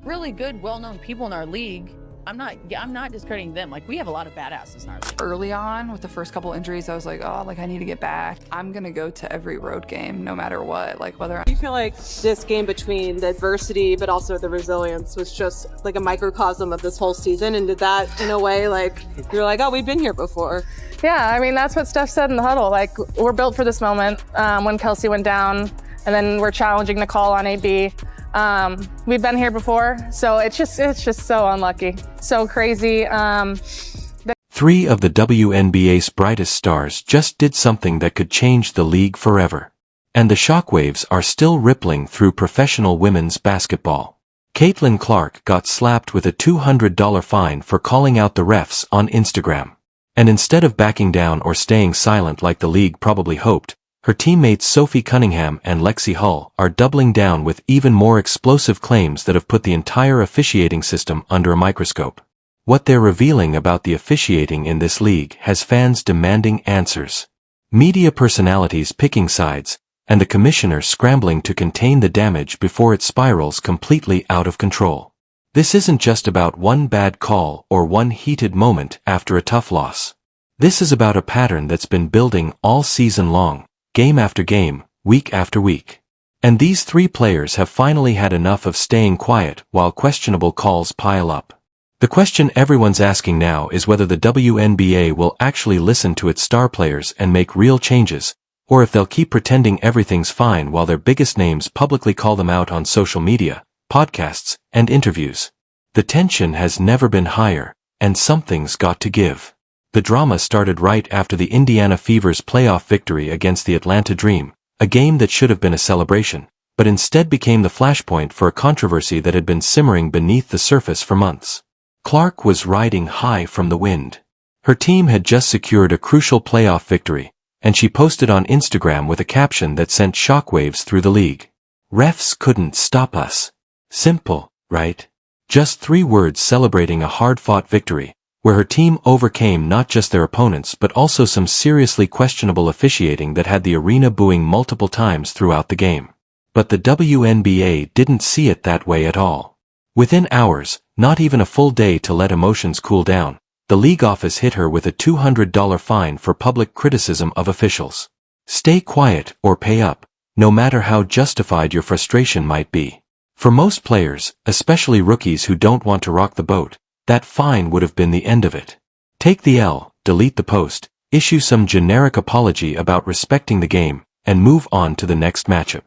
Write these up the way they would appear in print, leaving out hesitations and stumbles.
really good, well-known people in our league. I'm not discrediting them. Like, we have a lot of badasses in our league. Early on, with the first couple injuries, I was like, oh, like I need to get back. I'm gonna go to every road game, no matter what. Like whether Do you feel like this game between the adversity but also the resilience was just like a microcosm of this whole season? And did that, in a way, like you're like, oh, we've been here before? Yeah, I mean, that's what Steph said in the huddle. Like, we're built for this moment. When Kelsey went down, and then we're challenging Nicole on AB. We've been here before, so it's just so unlucky, so crazy. 3 of the WNBA's brightest stars just did something that could change the league forever. And the shockwaves are still rippling through professional women's basketball. Caitlin Clark got slapped with a $200 fine for calling out the refs on Instagram. And instead of backing down or staying silent like the league probably hoped, her teammates Sophie Cunningham and Lexie Hull are doubling down with even more explosive claims that have put the entire officiating system under a microscope. What they're revealing about the officiating in this league has fans demanding answers. Media personalities picking sides, and the commissioner scrambling to contain the damage before it spirals completely out of control. This isn't just about one bad call or one heated moment after a tough loss. This is about a pattern that's been building all season long, game after game, week after week. And these 3 players have finally had enough of staying quiet while questionable calls pile up. The question everyone's asking now is whether the WNBA will actually listen to its star players and make real changes, or if they'll keep pretending everything's fine while their biggest names publicly call them out on social media, podcasts, and interviews. The tension has never been higher, and something's got to give. The drama started right after the Indiana Fever's playoff victory against the Atlanta Dream, a game that should have been a celebration, but instead became the flashpoint for a controversy that had been simmering beneath the surface for months. Clark was riding high from the wind. Her team had just secured a crucial playoff victory, and she posted on Instagram with a caption that sent shockwaves through the league. "Refs couldn't stop us." Simple, right? Just 3 words celebrating a hard-fought victory, where her team overcame not just their opponents but also some seriously questionable officiating that had the arena booing multiple times throughout the game. But the WNBA didn't see it that way at all. Within hours, not even a full day to let emotions cool down, the league office hit her with a $200 fine for public criticism of officials. Stay quiet or pay up, no matter how justified your frustration might be. For most players, especially rookies who don't want to rock the boat, that fine would have been the end of it. Take the L, delete the post, issue some generic apology about respecting the game, and move on to the next matchup.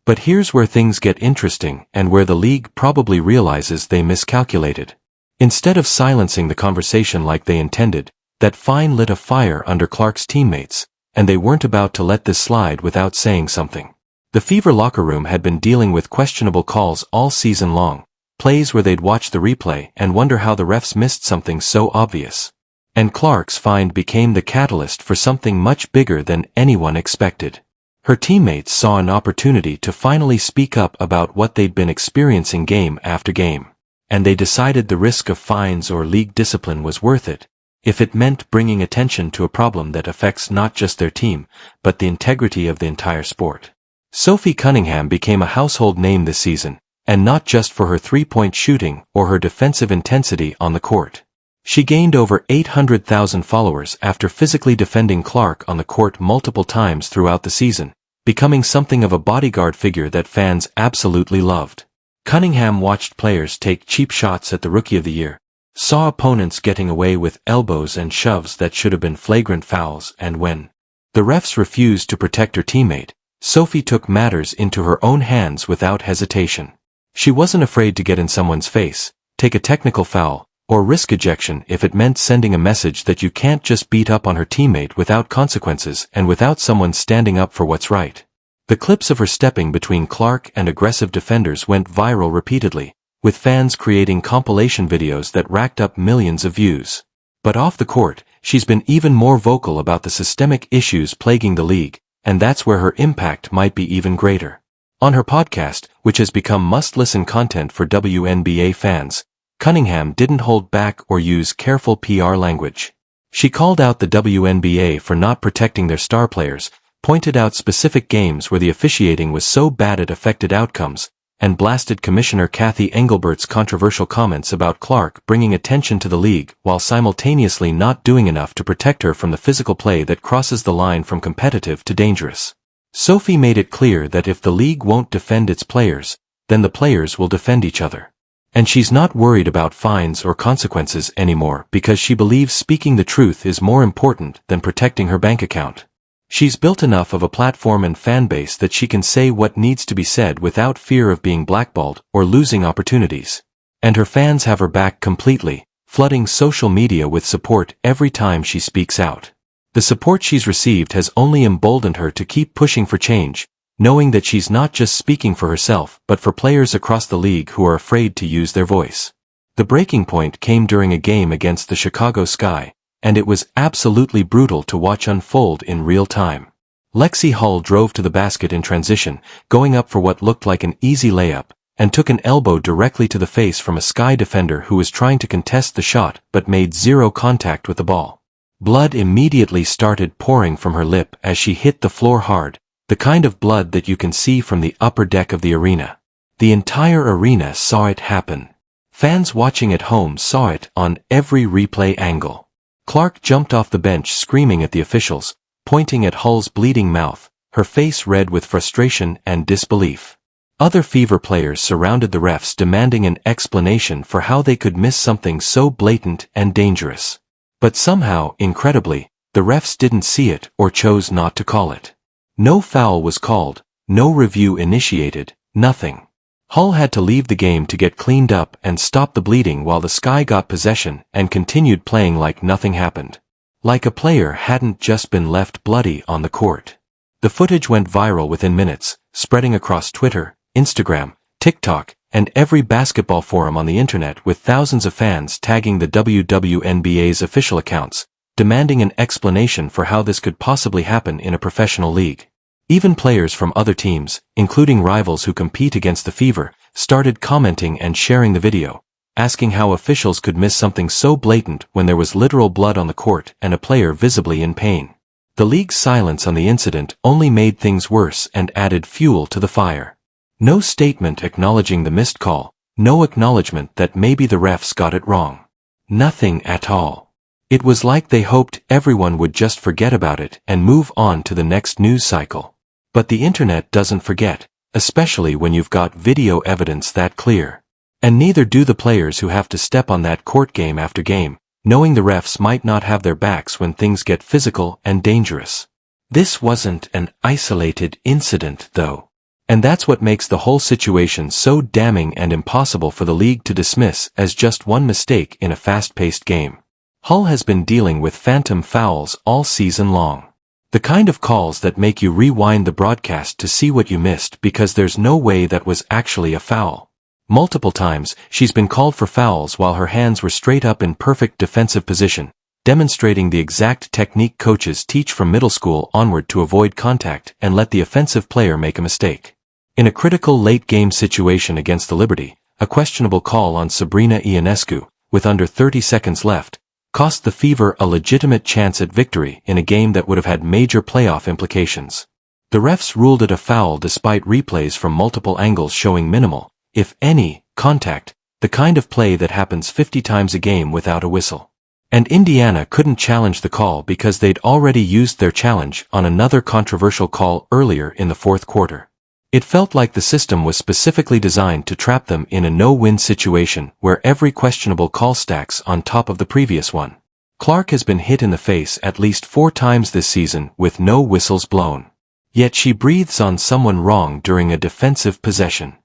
But here's where things get interesting and where the league probably realizes they miscalculated. Instead of silencing the conversation like they intended, that fine lit a fire under Clark's teammates, and they weren't about to let this slide without saying something. The Fever locker room had been dealing with questionable calls all season long, plays where they'd watch the replay and wonder how the refs missed something so obvious. And Clark's fine became the catalyst for something much bigger than anyone expected. Her teammates saw an opportunity to finally speak up about what they'd been experiencing game after game. And they decided the risk of fines or league discipline was worth it, if it meant bringing attention to a problem that affects not just their team, but the integrity of the entire sport. Sophie Cunningham became a household name this season, and not just for her 3-point shooting or her defensive intensity on the court. She gained over 800,000 followers after physically defending Clark on the court multiple times throughout the season, becoming something of a bodyguard figure that fans absolutely loved. Cunningham watched players take cheap shots at the Rookie of the Year, saw opponents getting away with elbows and shoves that should have been flagrant fouls, and when the refs refused to protect her teammate, Sophie took matters into her own hands without hesitation. She wasn't afraid to get in someone's face, take a technical foul, or risk ejection if it meant sending a message that you can't just beat up on her teammate without consequences and without someone standing up for what's right. The clips of her stepping between Clark and aggressive defenders went viral repeatedly, with fans creating compilation videos that racked up millions of views. But off the court, she's been even more vocal about the systemic issues plaguing the league, and that's where her impact might be even greater. On her podcast, which has become must-listen content for WNBA fans, Cunningham didn't hold back or use careful PR language. She called out the WNBA for not protecting their star players, pointed out specific games where the officiating was so bad it affected outcomes, and blasted Commissioner Kathy Engelbert's controversial comments about Clark bringing attention to the league while simultaneously not doing enough to protect her from the physical play that crosses the line from competitive to dangerous. Sophie made it clear that if the league won't defend its players, then the players will defend each other. And she's not worried about fines or consequences anymore because she believes speaking the truth is more important than protecting her bank account. She's built enough of a platform and fan base that she can say what needs to be said without fear of being blackballed or losing opportunities. And her fans have her back completely, flooding social media with support every time she speaks out. The support she's received has only emboldened her to keep pushing for change, knowing that she's not just speaking for herself but for players across the league who are afraid to use their voice. The breaking point came during a game against the Chicago Sky, and it was absolutely brutal to watch unfold in real time. Lexie Hull drove to the basket in transition, going up for what looked like an easy layup, and took an elbow directly to the face from a Sky defender who was trying to contest the shot but made zero contact with the ball. Blood immediately started pouring from her lip as she hit the floor hard, the kind of blood that you can see from the upper deck of the arena. The entire arena saw it happen. Fans watching at home saw it on every replay angle. Clark jumped off the bench screaming at the officials, pointing at Hull's bleeding mouth, her face red with frustration and disbelief. Other Fever players surrounded the refs demanding an explanation for how they could miss something so blatant and dangerous. But somehow, incredibly, the refs didn't see it or chose not to call it. No foul was called, no review initiated, nothing. Hull had to leave the game to get cleaned up and stop the bleeding while the Sky got possession and continued playing like nothing happened. Like a player hadn't just been left bloody on the court. The footage went viral within minutes, spreading across Twitter, Instagram, TikTok, and every basketball forum on the internet with thousands of fans tagging the WNBA's official accounts, demanding an explanation for how this could possibly happen in a professional league. Even players from other teams, including rivals who compete against the Fever, started commenting and sharing the video, asking how officials could miss something so blatant when there was literal blood on the court and a player visibly in pain. The league's silence on the incident only made things worse and added fuel to the fire. No statement acknowledging the missed call, no acknowledgement that maybe the refs got it wrong. Nothing at all. It was like they hoped everyone would just forget about it and move on to the next news cycle. But the internet doesn't forget, especially when you've got video evidence that clear. And neither do the players who have to step on that court game after game, knowing the refs might not have their backs when things get physical and dangerous. This wasn't an isolated incident, though. And that's what makes the whole situation so damning and impossible for the league to dismiss as just one mistake in a fast-paced game. Hull has been dealing with phantom fouls all season long. The kind of calls that make you rewind the broadcast to see what you missed because there's no way that was actually a foul. Multiple times, she's been called for fouls while her hands were straight up in perfect defensive position, demonstrating the exact technique coaches teach from middle school onward to avoid contact and let the offensive player make a mistake. In a critical late-game situation against the Liberty, a questionable call on Sabrina Ionescu, with under 30 seconds left, cost the Fever a legitimate chance at victory in a game that would have had major playoff implications. The refs ruled it a foul despite replays from multiple angles showing minimal, if any, contact, the kind of play that happens 50 times a game without a whistle. And Indiana couldn't challenge the call because they'd already used their challenge on another controversial call earlier in the fourth quarter. It felt like the system was specifically designed to trap them in a no-win situation where every questionable call stacks on top of the previous one. Clark has been hit in the face at least 4 times this season with no whistles blown. Yet she breathes on someone wrong during a defensive possession,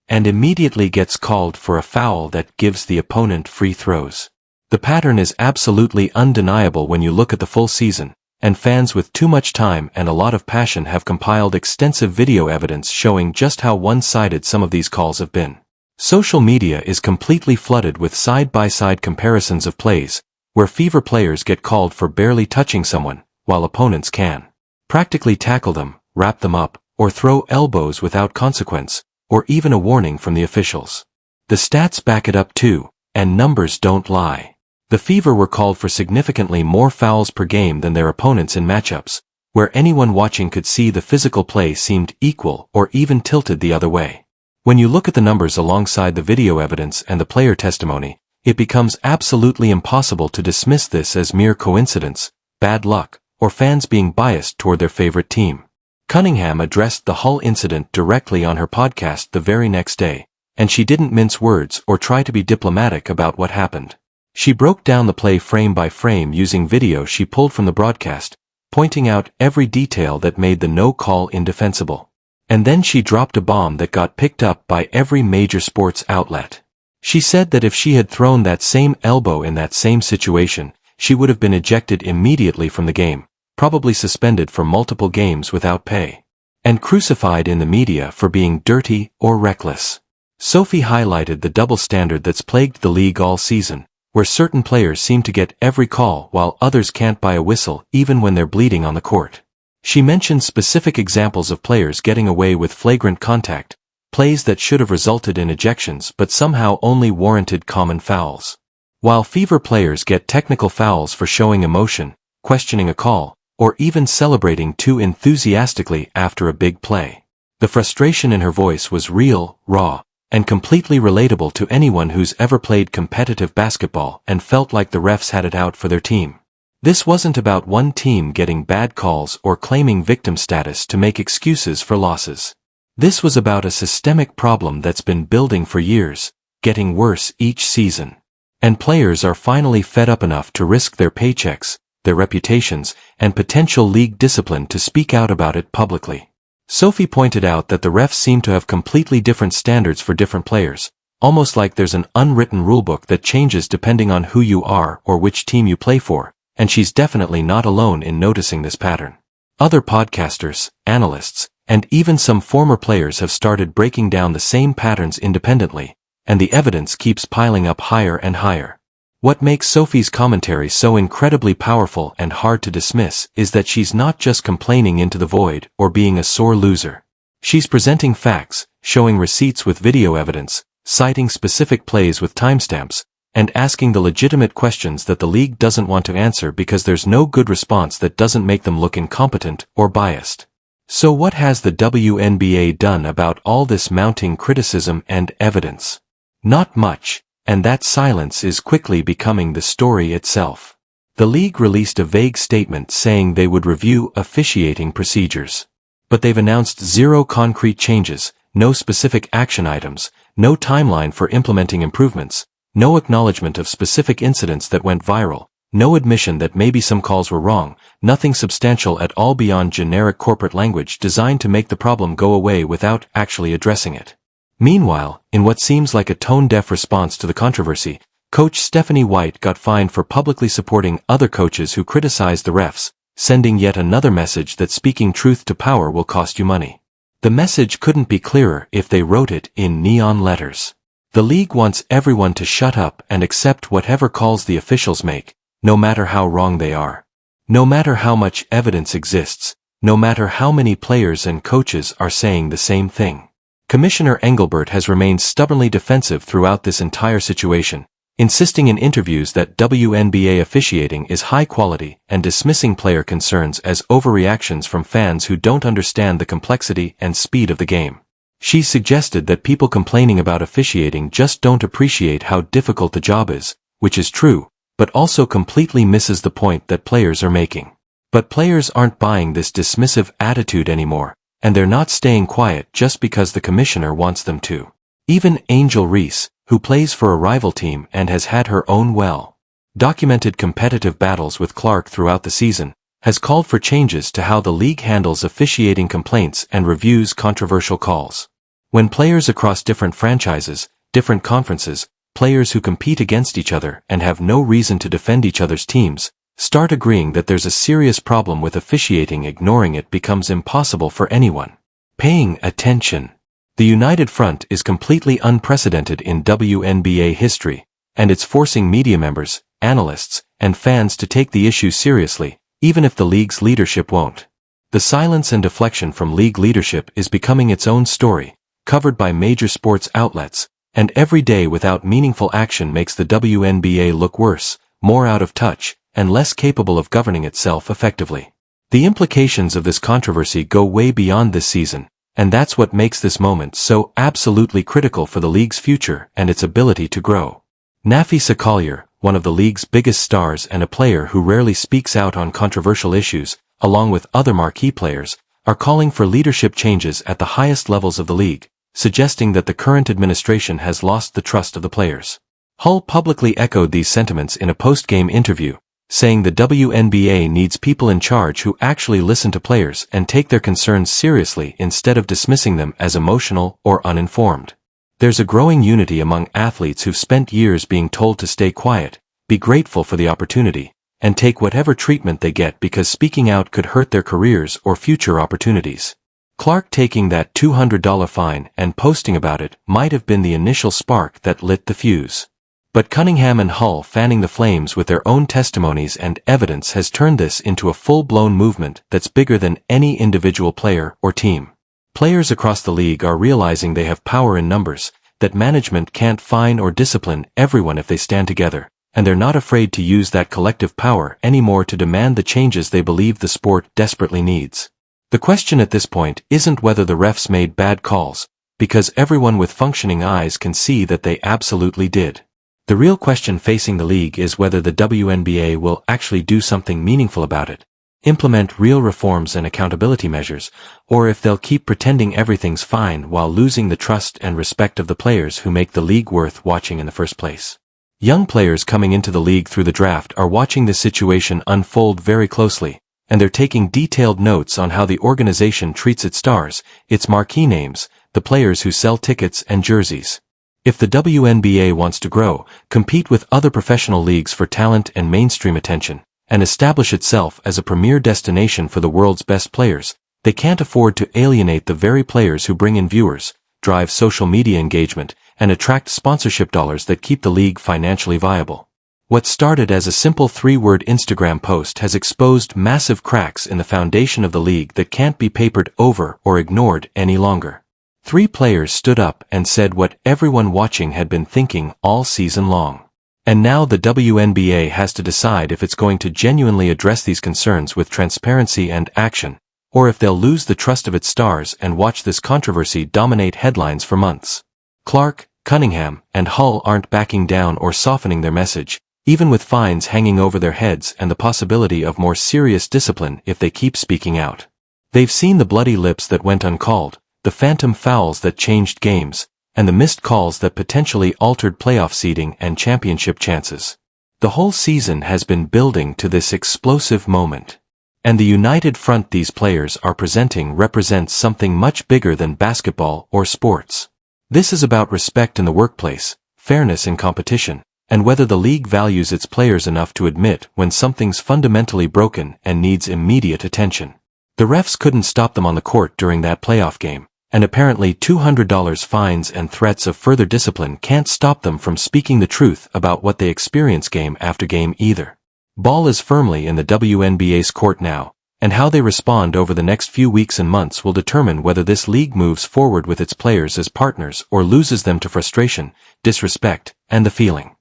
and immediately gets called for a foul that gives the opponent free throws. The pattern is absolutely undeniable when you look at the full season, and fans with too much time and a lot of passion have compiled extensive video evidence showing just how one-sided some of these calls have been. Social media is completely flooded with side-by-side comparisons of plays, where Fever players get called for barely touching someone, while opponents can practically tackle them, wrap them up, or throw elbows without consequence, or even a warning from the officials. The stats back it up too, and numbers don't lie. The Fever were called for significantly more fouls per game than their opponents in matchups, where anyone watching could see the physical play seemed equal or even tilted the other way. When you look at the numbers alongside the video evidence and the player testimony, it becomes absolutely impossible to dismiss this as mere coincidence, bad luck, or fans being biased toward their favorite team. Cunningham addressed the Hull incident directly on her podcast the very next day, and she didn't mince words or try to be diplomatic about what happened. She broke down the play frame by frame using video she pulled from the broadcast, pointing out every detail that made the no call indefensible. And then she dropped a bomb that got picked up by every major sports outlet. She said that if she had thrown that same elbow in that same situation, she would have been ejected immediately from the game, probably suspended for multiple games without pay, and crucified in the media for being dirty or reckless. Sophie highlighted the double standard that's plagued the league all season, where certain players seem to get every call while others can't buy a whistle even when they're bleeding on the court. She mentioned specific examples of players getting away with flagrant contact, plays that should have resulted in ejections but somehow only warranted common fouls. While Fever players get technical fouls for showing emotion, questioning a call, or even celebrating too enthusiastically after a big play. The frustration in her voice was real, raw, and completely relatable to anyone who's ever played competitive basketball and felt like the refs had it out for their team. This wasn't about one team getting bad calls or claiming victim status to make excuses for losses. This was about a systemic problem that's been building for years, getting worse each season. And players are finally fed up enough to risk their paychecks, their reputations, and potential league discipline to speak out about it publicly. Sophie pointed out that the refs seem to have completely different standards for different players, almost like there's an unwritten rulebook that changes depending on who you are or which team you play for, and she's definitely not alone in noticing this pattern. Other podcasters, analysts, and even some former players have started breaking down the same patterns independently, and the evidence keeps piling up higher and higher. What makes Sophie's commentary so incredibly powerful and hard to dismiss is that she's not just complaining into the void or being a sore loser. She's presenting facts, showing receipts with video evidence, citing specific plays with timestamps, and asking the legitimate questions that the league doesn't want to answer because there's no good response that doesn't make them look incompetent or biased. So what has the WNBA done about all this mounting criticism and evidence? Not much. And that silence is quickly becoming the story itself. The league released a vague statement saying they would review officiating procedures. But they've announced zero concrete changes, no specific action items, no timeline for implementing improvements, no acknowledgement of specific incidents that went viral, no admission that maybe some calls were wrong, nothing substantial at all beyond generic corporate language designed to make the problem go away without actually addressing it. Meanwhile, in what seems like a tone-deaf response to the controversy, Coach Stephanie White got fined for publicly supporting other coaches who criticized the refs, sending yet another message that speaking truth to power will cost you money. The message couldn't be clearer if they wrote it in neon letters. The league wants everyone to shut up and accept whatever calls the officials make, no matter how wrong they are. No matter how much evidence exists, no matter how many players and coaches are saying the same thing. Commissioner Engelbert has remained stubbornly defensive throughout this entire situation, insisting in interviews that WNBA officiating is high quality and dismissing player concerns as overreactions from fans who don't understand the complexity and speed of the game. She suggested that people complaining about officiating just don't appreciate how difficult the job is, which is true, but also completely misses the point that players are making. But players aren't buying this dismissive attitude anymore, and they're not staying quiet just because the commissioner wants them to. Even Angel Reese, who plays for a rival team and has had her own well-documented competitive battles with Clark throughout the season, has called for changes to how the league handles officiating complaints and reviews controversial calls. When players across different franchises, different conferences, players who compete against each other and have no reason to defend each other's teams, start agreeing that there's a serious problem with officiating, ignoring it becomes impossible for anyone paying attention. The united front is completely unprecedented in WNBA history, and it's forcing media members, analysts, and fans to take the issue seriously, even if the league's leadership won't. The silence and deflection from league leadership is becoming its own story, covered by major sports outlets, and every day without meaningful action makes the WNBA look worse, more out of touch, and less capable of governing itself effectively. The implications of this controversy go way beyond this season, and that's what makes this moment so absolutely critical for the league's future and its ability to grow. Nafisa Collier, one of the league's biggest stars and a player who rarely speaks out on controversial issues, along with other marquee players, are calling for leadership changes at the highest levels of the league, suggesting that the current administration has lost the trust of the players. Hull publicly echoed these sentiments in a post-game interview, saying the WNBA needs people in charge who actually listen to players and take their concerns seriously instead of dismissing them as emotional or uninformed. There's a growing unity among athletes who've spent years being told to stay quiet, be grateful for the opportunity, and take whatever treatment they get because speaking out could hurt their careers or future opportunities. Clark taking that $200 fine and posting about it might have been the initial spark that lit the fuse. But Cunningham and Hull fanning the flames with their own testimonies and evidence has turned this into a full-blown movement that's bigger than any individual player or team. Players across the league are realizing they have power in numbers, that management can't fine or discipline everyone if they stand together, and they're not afraid to use that collective power anymore to demand the changes they believe the sport desperately needs. The question at this point isn't whether the refs made bad calls, because everyone with functioning eyes can see that they absolutely did. The real question facing the league is whether the WNBA will actually do something meaningful about it, implement real reforms and accountability measures, or if they'll keep pretending everything's fine while losing the trust and respect of the players who make the league worth watching in the first place. Young players coming into the league through the draft are watching this situation unfold very closely, and they're taking detailed notes on how the organization treats its stars, its marquee names, the players who sell tickets and jerseys. If the WNBA wants to grow, compete with other professional leagues for talent and mainstream attention, and establish itself as a premier destination for the world's best players, they can't afford to alienate the very players who bring in viewers, drive social media engagement, and attract sponsorship dollars that keep the league financially viable. What started as a simple 3-word Instagram post has exposed massive cracks in the foundation of the league that can't be papered over or ignored any longer. 3 players stood up and said what everyone watching had been thinking all season long. And now the WNBA has to decide if it's going to genuinely address these concerns with transparency and action, or if they'll lose the trust of its stars and watch this controversy dominate headlines for months. Clark, Cunningham, and Hull aren't backing down or softening their message, even with fines hanging over their heads and the possibility of more serious discipline if they keep speaking out. They've seen the bloody lips that went uncalled, the phantom fouls that changed games, and the missed calls that potentially altered playoff seeding and championship chances. The whole season has been building to this explosive moment. And the united front these players are presenting represents something much bigger than basketball or sports. This is about respect in the workplace, fairness in competition, and whether the league values its players enough to admit when something's fundamentally broken and needs immediate attention. The refs couldn't stop them on the court during that playoff game, and apparently $200 fines and threats of further discipline can't stop them from speaking the truth about what they experience game after game either. Ball is firmly in the WNBA's court now, and how they respond over the next few weeks and months will determine whether this league moves forward with its players as partners or loses them to frustration, disrespect, and the feeling.